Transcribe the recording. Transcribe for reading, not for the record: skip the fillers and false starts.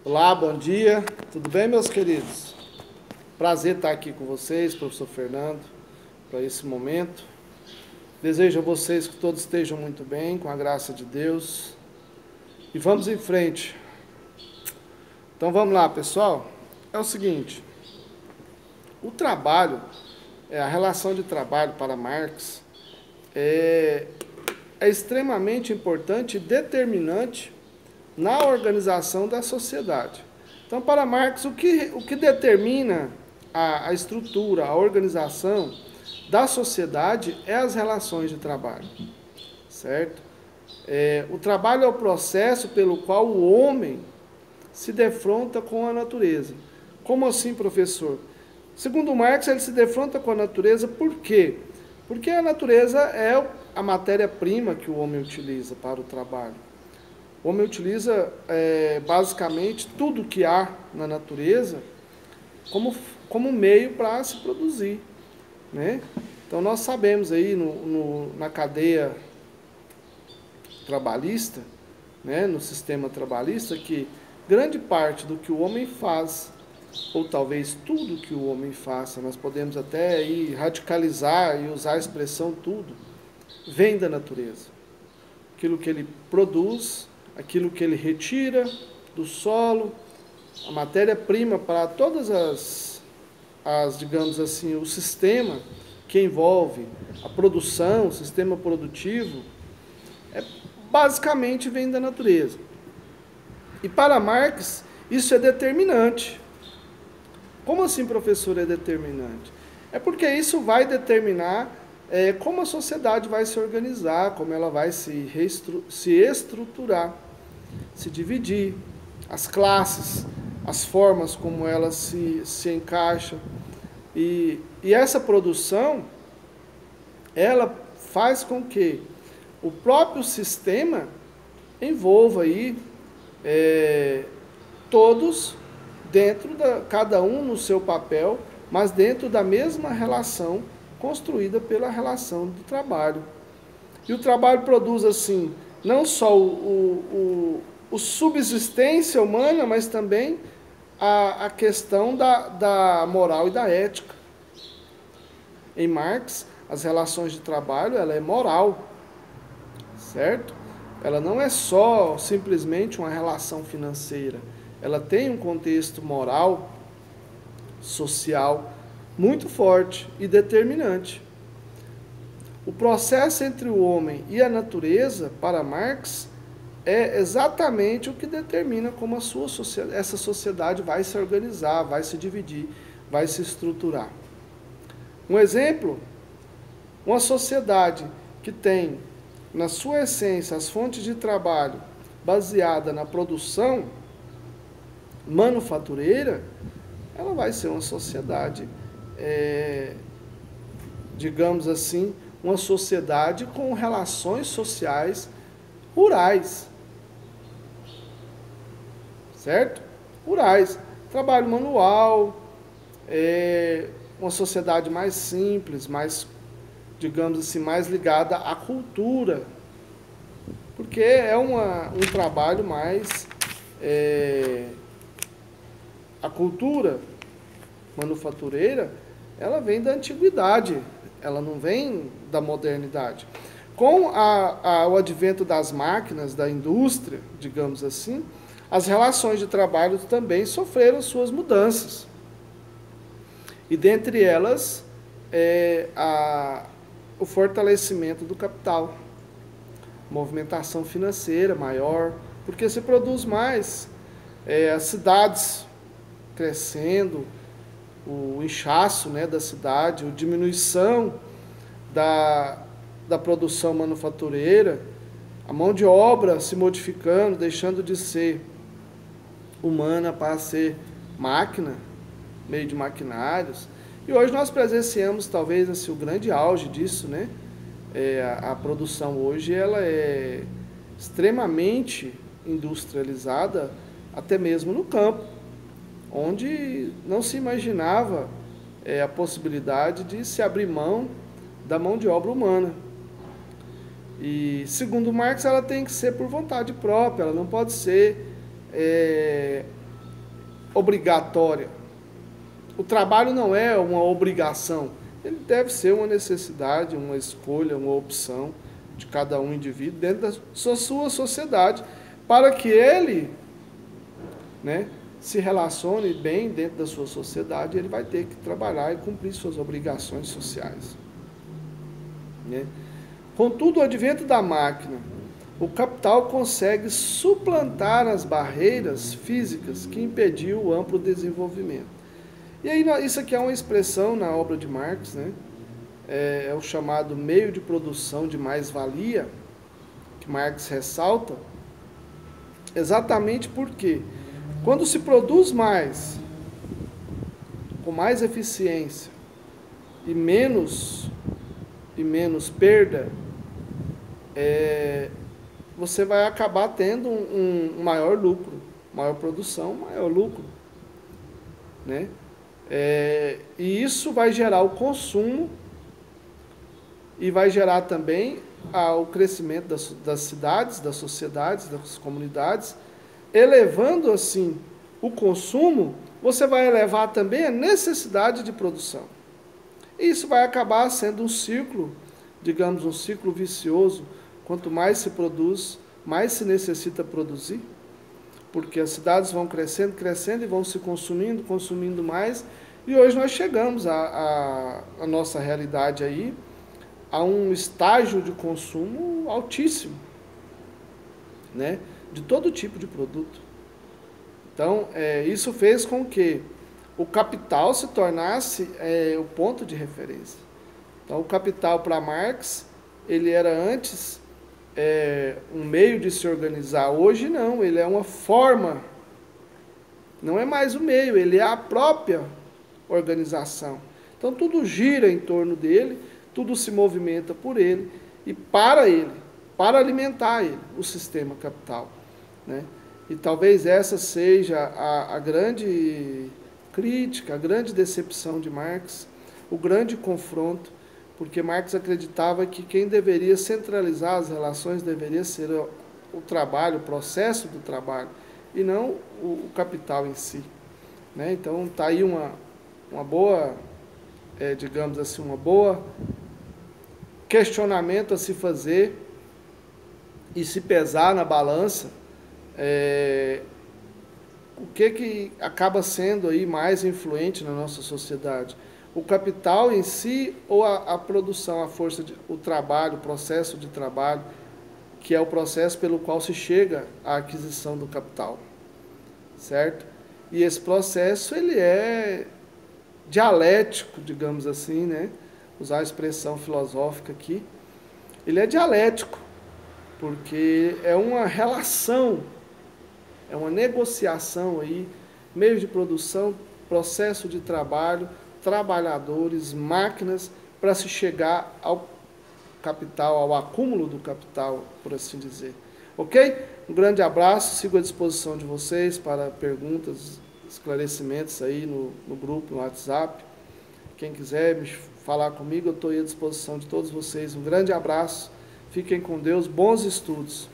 Olá, bom dia. Tudo bem, meus queridos? Prazer estar aqui com vocês, professor Fernando, para esse momento. Desejo a vocês que todos estejam muito bem, com a graça de Deus. E vamos em frente. Então vamos lá, pessoal. É o seguinte, o trabalho, a relação de trabalho para Marx é extremamente importante e determinante na organização da sociedade. Então, para Marx, o que determina a estrutura, a organização da sociedade é as relações de trabalho, certo? O trabalho é o processo pelo qual o homem se defronta com a natureza. Como assim, professor? Segundo Marx, ele se defronta com a natureza por quê? Porque a natureza é a matéria-prima que o homem utiliza para o trabalho. O homem utiliza basicamente tudo que há na natureza como meio para se produzir, né? Então nós sabemos aí na cadeia trabalhista, né, no sistema trabalhista, que grande parte do que o homem faz, ou talvez tudo que o homem faça, nós podemos até aí radicalizar e usar a expressão tudo, vem da natureza. Aquilo que ele produz, aquilo que ele retira do solo, a matéria-prima para todas digamos assim, o sistema que envolve a produção, o sistema produtivo, basicamente vem da natureza. E para Marx, isso é determinante. Como assim, professor, é determinante? É porque isso vai determinar como a sociedade vai se organizar, como ela vai se estruturar, se dividir, as classes, as formas como elas se encaixam. E essa produção, ela faz com que o próprio sistema envolva aí todos cada um no seu papel, mas dentro da mesma relação construída pela relação do trabalho. E o trabalho produz, assim, não só o subsistência humana, mas também a questão da moral e da ética. Em Marx, as relações de trabalho, ela é moral, certo? Ela não é só simplesmente uma relação financeira. Ela tem um contexto moral, social, muito forte e determinante. O processo entre o homem e a natureza, para Marx, é exatamente o que determina como essa sociedade vai se organizar, vai se dividir, vai se estruturar. Um exemplo, uma sociedade que tem, na sua essência, as fontes de trabalho baseada na produção manufatureira, ela vai ser uma sociedade, digamos assim, uma sociedade com relações sociais rurais. Certo? Rurais. Trabalho manual, uma sociedade mais simples, mais, digamos assim, mais ligada à cultura. Porque é um trabalho mais... a cultura manufatureira, ela vem da antiguidade, ela não vem da modernidade. Com o advento das máquinas, da indústria, digamos assim, as relações de trabalho também sofreram suas mudanças. E dentre elas, o fortalecimento do capital, movimentação financeira maior, porque se produz mais, as cidades crescendo, o inchaço, né, da cidade, a diminuição da produção manufatureira, a mão de obra se modificando, deixando de ser humana para ser máquina, meio de maquinários. E hoje nós presenciamos talvez assim, o grande auge disso, né? A produção hoje ela é extremamente industrializada, até mesmo no campo, onde não se imaginava a possibilidade de se abrir mão da mão de obra humana. E, segundo Marx, ela tem que ser por vontade própria, ela não pode ser obrigatória. O trabalho não é uma obrigação, ele deve ser uma necessidade, uma escolha, uma opção de cada um indivíduo dentro da sua sociedade, para que ele, né, se relacione bem dentro da sua sociedade. Ele vai ter que trabalhar e cumprir suas obrigações sociais, né? Contudo, o advento da máquina, o capital consegue suplantar as barreiras físicas que impediam o amplo desenvolvimento. E aí, isso aqui é uma expressão na obra de Marx, né? É o chamado meio de produção de mais-valia, que Marx ressalta, exatamente porque quando se produz mais, com mais eficiência e menos perda, você vai acabar tendo um maior lucro, maior produção, maior lucro, né? E isso vai gerar o consumo e vai gerar também o crescimento das cidades, das sociedades, das comunidades. Elevando assim o consumo, você vai elevar também a necessidade de produção. E isso vai acabar sendo um ciclo, digamos, um ciclo vicioso. Quanto mais se produz, mais se necessita produzir, porque as cidades vão crescendo, crescendo e vão se consumindo, consumindo mais. E hoje nós chegamos a nossa realidade aí, a um estágio de consumo altíssimo, né, de todo tipo de produto. Então, isso fez com que o capital se tornasse o ponto de referência. Então, o capital para Marx, ele era antes um meio de se organizar. Hoje não, ele é uma forma, não é mais o meio, ele é a própria organização. Então, tudo gira em torno dele, tudo se movimenta por ele, para alimentar ele, o sistema capital, né? E talvez essa seja a grande crítica, a grande decepção de Marx, o grande confronto, porque Marx acreditava que quem deveria centralizar as relações deveria ser o trabalho, o processo do trabalho, e não o capital em si, né? Então está aí uma boa, digamos assim, uma boa questionamento a se fazer e se pesar na balança, o que acaba sendo aí mais influente na nossa sociedade? O capital em si ou a produção, a força, o trabalho, o processo de trabalho, que é o processo pelo qual se chega à aquisição do capital, certo? E esse processo, ele é dialético, digamos assim, né? Usar a expressão filosófica aqui. Ele é dialético, porque é uma relação, é uma negociação aí, meio de produção, processo de trabalho, trabalhadores, máquinas, para se chegar ao capital, ao acúmulo do capital, por assim dizer. Ok? Um grande abraço, sigo à disposição de vocês para perguntas, esclarecimentos aí no grupo, no WhatsApp. Quem quiser me falar comigo, eu estou à disposição de todos vocês. Um grande abraço, fiquem com Deus, bons estudos.